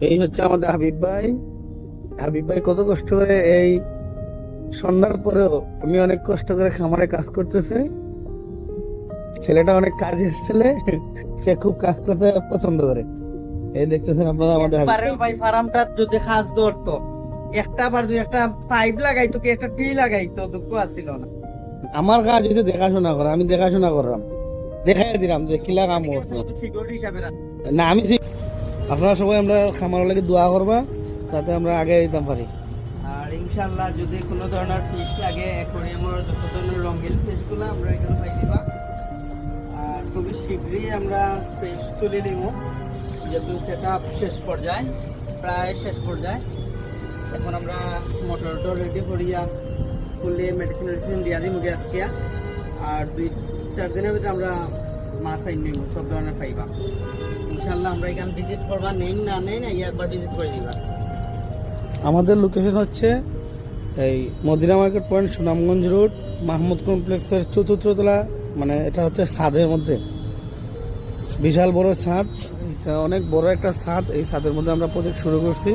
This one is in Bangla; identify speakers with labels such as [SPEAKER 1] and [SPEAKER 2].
[SPEAKER 1] এই হচ্ছে আমাদের হাবিব ভাই। হাবিব ভাই কত কষ্ট করে এই সন্ধ্যার পরেও উনি অনেক কষ্ট করে খামারে কাজ করতেছে। ছেলেটা অনেক কাজের ছেলে, সে খুব কাজ করতে পছন্দ করে। এই দেখতেছেন আপনারা আমাদের হাবিব
[SPEAKER 2] একবারে ভাই ফার্মটা যদি খাস ধরতো, একটা বার দুই একটা পাইপ লাগাইতো কি একটা ট্রি লাগাইতো, দুঃখ আসছিল না।
[SPEAKER 1] আমার কাজ হচ্ছে দেখাশোনা করা, আমি দেখাশোনা করলাম, দেখাই দিলাম যে কিলা কাম করছে।
[SPEAKER 2] সিকিউরিটি হিসাবে
[SPEAKER 1] না আমি আপনারা সবাই আমরা খামার লাগে দোয়া করবা যাতে আমরা আগে দিতাম পারি।
[SPEAKER 2] আর ইনশাআল্লাহ যদি কোনো ধরনের ফিশ লাগে, অ্যাকোয়ারিয়ামের যত ধরনের রঙিন ফিশগুলো আমরা এখানে পাই দিবা। আর খুবই শীঘ্রই আমরা ফিশ তুলে নিব, যেহেতু সেটা শেষ পর্যায়ে, প্রায় শেষ পর্যায়ে। এখন আমরা মোটরটা রেডি করিয়া ফুলে মেডিসিন দিয়া দিই মুখে আজকে। আর 2-4 দিনের ভিতরে আমরা মাছ আইন নিব, সব ধরনের পাইবা ইনশাআল্লাহ। আমরা এখানে ভিজিট করবা, নেই না একবার ভিজিট করে দিবা।
[SPEAKER 1] আমাদের লোকেশন হচ্ছে এই Madina market point, Sunamganj road, Mahmud কমপ্লেক্সের 4র্থ তলা। মানে এটা হচ্ছে ছাদের মধ্যে, বিশাল বড় ছাদ, এটা অনেক বড় একটা ছাদ। এই ছাদের মধ্যে আমরা প্রজেক্ট শুরু করছি।